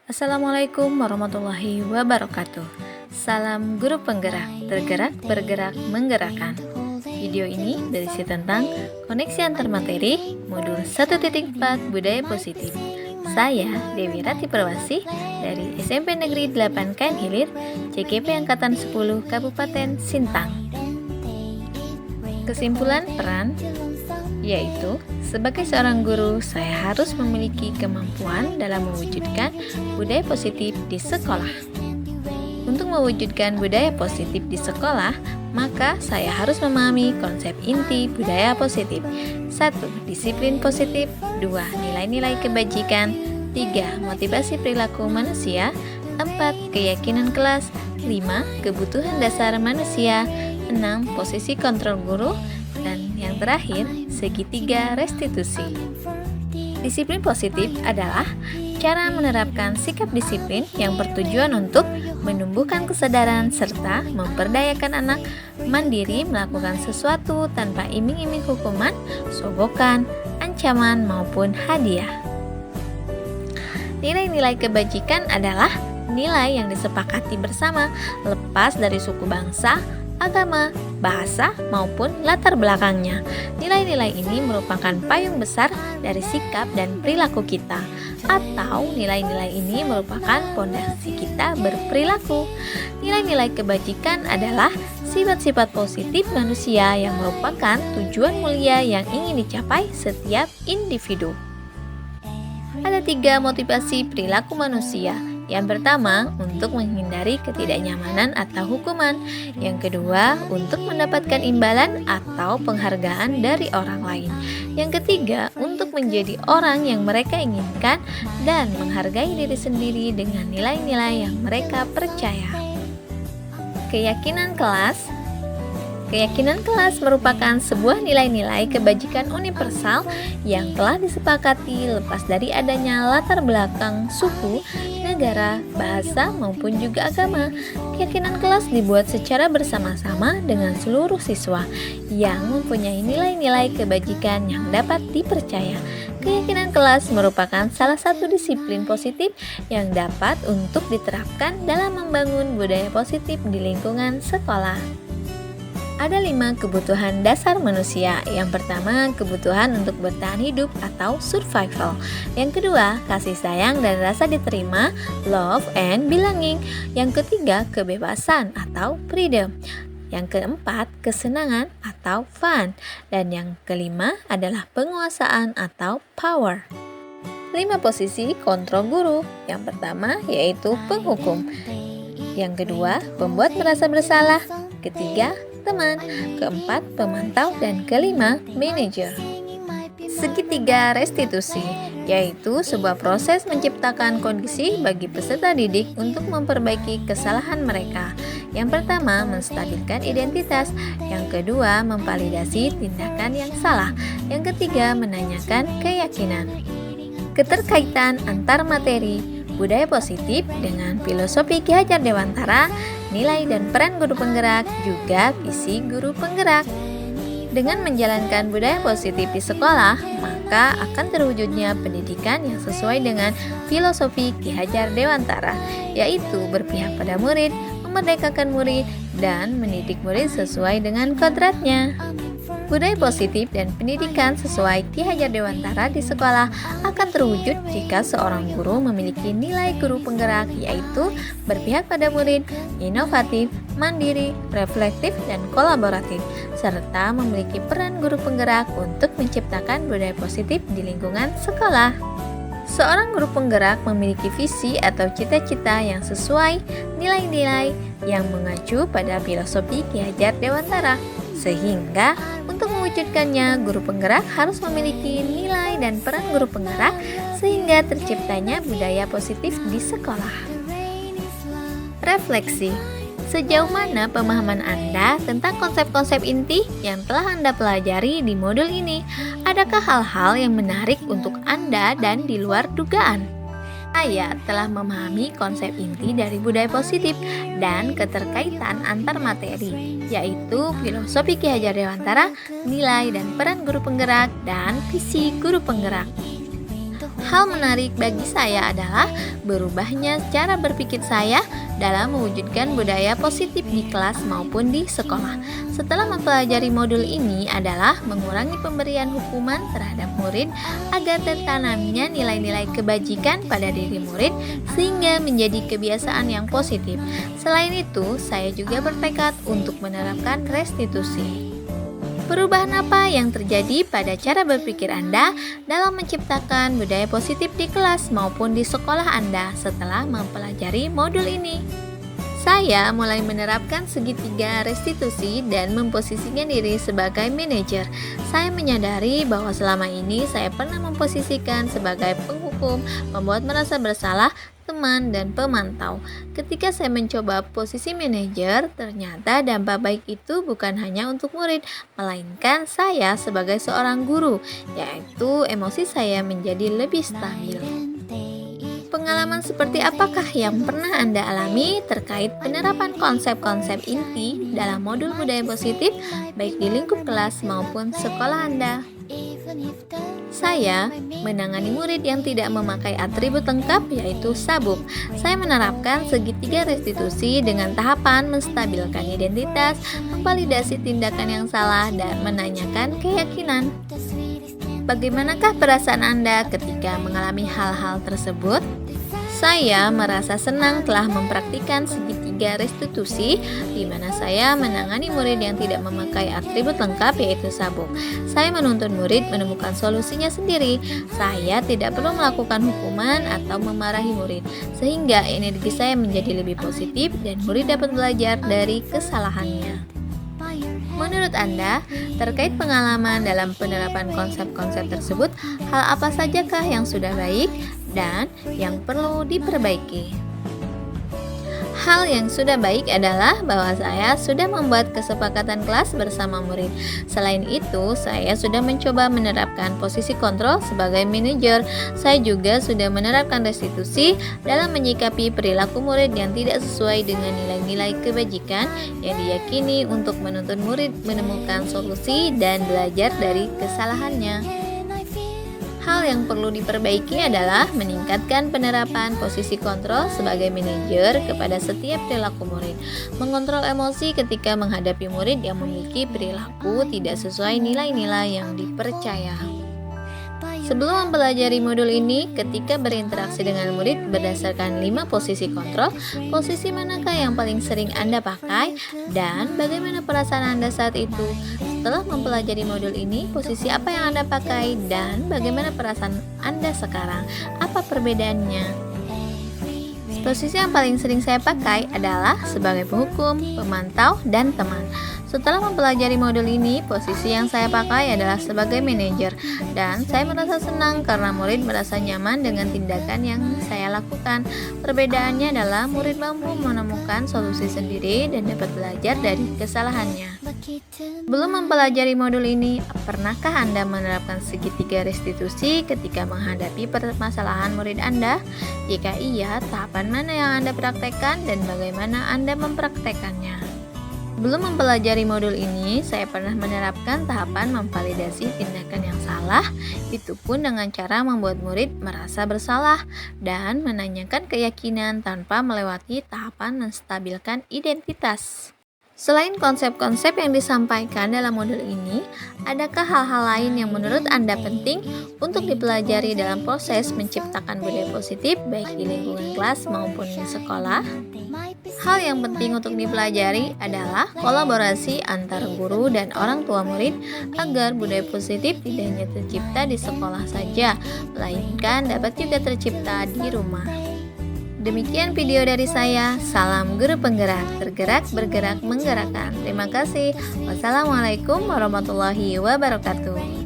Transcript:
Assalamualaikum warahmatullahi wabarakatuh. Salam guru penggerak, tergerak, bergerak, menggerakkan. Video ini berisi tentang koneksi antar materi modul 1.4 Budaya Positif. Saya Dewi Rati Perwasih dari SMP Negeri 8 Kain Hilir, CGP Angkatan 10 Kabupaten Sintang. Kesimpulan peran yaitu sebagai seorang guru, saya harus memiliki kemampuan dalam mewujudkan budaya positif di sekolah. Untuk mewujudkan budaya positif di sekolah, maka saya harus memahami konsep inti budaya positif. 1. Disiplin positif. 2. Nilai-nilai kebajikan. 3. Motivasi perilaku manusia. 4. Keyakinan kelas. 5. Kebutuhan dasar manusia. 6. Posisi kontrol guru. Dan yang terakhir, segitiga restitusi. Disiplin positif adalah cara menerapkan sikap disiplin yang bertujuan untuk menumbuhkan kesadaran serta memperdayakan anak mandiri melakukan sesuatu tanpa iming-iming hukuman, sogokan, ancaman maupun hadiah. Nilai-nilai kebajikan adalah nilai yang disepakati bersama lepas dari suku bangsa, agama, bahasa, maupun latar belakangnya. Nilai-nilai ini merupakan payung besar dari sikap dan perilaku kita, atau nilai-nilai ini merupakan fondasi kita berperilaku. Nilai-nilai kebajikan adalah sifat-sifat positif manusia yang merupakan tujuan mulia yang ingin dicapai setiap individu. Ada 3 motivasi perilaku manusia. Yang pertama, untuk menghindari ketidaknyamanan atau hukuman. Yang kedua, untuk mendapatkan imbalan atau penghargaan dari orang lain. Yang ketiga, untuk menjadi orang yang mereka inginkan dan menghargai diri sendiri dengan nilai-nilai yang mereka percaya. Keyakinan kelas. Keyakinan kelas merupakan sebuah nilai-nilai kebajikan universal yang telah disepakati lepas dari adanya latar belakang suku, negara, bahasa, maupun juga agama. Keyakinan kelas dibuat secara bersama-sama dengan seluruh siswa yang mempunyai nilai-nilai kebajikan yang dapat dipercaya. Keyakinan kelas merupakan salah satu disiplin positif yang dapat untuk diterapkan dalam membangun budaya positif di lingkungan sekolah. Ada 5 kebutuhan dasar manusia. Yang pertama, kebutuhan untuk bertahan hidup atau survival. Yang kedua, kasih sayang dan rasa diterima, love and belonging. Yang ketiga, kebebasan atau freedom. Yang keempat, kesenangan atau fun. Dan yang kelima adalah penguasaan atau power. 5 posisi kontrol guru. Yang pertama yaitu penghukum. Yang kedua, pembuat merasa bersalah. Ketiga, teman. Keempat, pemantau. Dan kelima, manajer. Segitiga restitusi, yaitu sebuah proses menciptakan kondisi bagi peserta didik untuk memperbaiki kesalahan mereka. Yang pertama, menstabilkan identitas. Yang kedua, memvalidasi tindakan yang salah. Yang ketiga, menanyakan keyakinan. Keterkaitan antar materi budaya positif dengan filosofi Ki Hajar Dewantara, nilai dan peran guru penggerak, juga visi guru penggerak. Dengan menjalankan budaya positif di sekolah, maka akan terwujudnya pendidikan yang sesuai dengan filosofi Ki Hajar Dewantara, yaitu berpihak pada murid, memerdekakan murid, dan mendidik murid sesuai dengan kodratnya. Budaya positif dan pendidikan sesuai Ki Hajar Dewantara di sekolah akan terwujud jika seorang guru memiliki nilai guru penggerak, yaitu berpihak pada murid, inovatif, mandiri, reflektif, dan kolaboratif, serta memiliki peran guru penggerak untuk menciptakan budaya positif di lingkungan sekolah. Seorang guru penggerak memiliki visi atau cita-cita yang sesuai nilai-nilai yang mengacu pada filosofi Ki Hajar Dewantara, sehingga untuk mewujudkannya, guru penggerak harus memiliki nilai dan peran guru penggerak sehingga terciptanya budaya positif di sekolah. Refleksi. Sejauh mana pemahaman Anda tentang konsep-konsep inti yang telah Anda pelajari di modul ini? Adakah hal-hal yang menarik untuk Anda dan di luar dugaan? Saya telah memahami konsep inti dari budaya positif dan keterkaitan antar materi, yaitu filosofi Ki Hajar Dewantara, nilai dan peran guru penggerak, dan visi guru penggerak. Hal menarik bagi saya adalah berubahnya cara berpikir saya dalam mewujudkan budaya positif di kelas maupun di sekolah. Setelah mempelajari modul ini adalah mengurangi pemberian hukuman terhadap murid agar tertanamnya nilai-nilai kebajikan pada diri murid sehingga menjadi kebiasaan yang positif. Selain itu, saya juga bertekad untuk menerapkan restitusi. Perubahan apa yang terjadi pada cara berpikir Anda dalam menciptakan budaya positif di kelas maupun di sekolah Anda setelah mempelajari modul ini? Saya mulai menerapkan segitiga restitusi dan memposisikan diri sebagai manajer. Saya menyadari bahwa selama ini saya pernah memposisikan sebagai penghukum, pembuat merasa bersalah, teman, dan pemantau. Ketika saya mencoba posisi manajer, ternyata dampak baik itu bukan hanya untuk murid, melainkan saya sebagai seorang guru, yaitu emosi saya menjadi lebih stabil. Pengalaman seperti apakah yang pernah Anda alami terkait penerapan konsep-konsep inti dalam modul budaya positif, baik di lingkup kelas maupun sekolah Anda? Saya menangani murid yang tidak memakai atribut lengkap yaitu sabuk. Saya menerapkan segitiga restitusi dengan tahapan menstabilkan identitas, memvalidasi tindakan yang salah, dan menanyakan keyakinan. Bagaimanakah perasaan Anda ketika mengalami hal-hal tersebut? Saya merasa senang telah mempraktikkan segitiga restitusi di mana saya menangani murid yang tidak memakai atribut lengkap yaitu sabuk. Saya menuntun murid menemukan solusinya sendiri. Saya tidak perlu melakukan hukuman atau memarahi murid, sehingga energi saya menjadi lebih positif dan murid dapat belajar dari kesalahannya. Menurut Anda, terkait pengalaman dalam penerapan konsep-konsep tersebut, hal apa sajakah yang sudah baik dan yang perlu diperbaiki? Hal yang sudah baik adalah bahwa saya sudah membuat kesepakatan kelas bersama murid. Selain itu, saya sudah mencoba menerapkan posisi kontrol sebagai manajer. Saya juga sudah menerapkan restitusi dalam menyikapi perilaku murid yang tidak sesuai dengan nilai-nilai kebajikan yang diyakini untuk menuntun murid menemukan solusi dan belajar dari kesalahannya. Hal yang perlu diperbaiki adalah meningkatkan penerapan posisi kontrol sebagai manajer kepada setiap perilaku murid, mengontrol emosi ketika menghadapi murid yang memiliki perilaku tidak sesuai nilai-nilai yang dipercaya. Sebelum mempelajari modul ini, ketika berinteraksi dengan murid berdasarkan 5 posisi kontrol, posisi manakah yang paling sering Anda pakai dan bagaimana perasaan Anda saat itu? Setelah mempelajari modul ini, posisi apa yang Anda pakai dan bagaimana perasaan Anda sekarang? Apa perbedaannya? Posisi yang paling sering saya pakai adalah sebagai penghukum, pemantau, dan teman. Setelah mempelajari modul ini, posisi yang saya pakai adalah sebagai manajer, dan saya merasa senang karena murid merasa nyaman dengan tindakan yang saya lakukan. Perbedaannya adalah murid mampu menemukan solusi sendiri dan dapat belajar dari kesalahannya. Belum mempelajari modul ini, pernahkah Anda menerapkan segitiga restitusi ketika menghadapi permasalahan murid Anda? Jika iya, tahapan mana yang Anda praktekkan dan bagaimana Anda mempraktekannya? Belum mempelajari modul ini, saya pernah menerapkan tahapan memvalidasi tindakan yang salah, itu pun dengan cara membuat murid merasa bersalah dan menanyakan keyakinan tanpa melewati tahapan menstabilkan identitas. Selain konsep-konsep yang disampaikan dalam modul ini, adakah hal-hal lain yang menurut Anda penting untuk dipelajari dalam proses menciptakan budaya positif baik di lingkungan kelas maupun di sekolah? Hal yang penting untuk dipelajari adalah kolaborasi antar guru dan orang tua murid agar budaya positif tidak hanya tercipta di sekolah saja, melainkan dapat juga tercipta di rumah. Demikian video dari saya. Salam guru penggerak, tergerak, bergerak, menggerakkan. Terima kasih. Wassalamualaikum warahmatullahi wabarakatuh.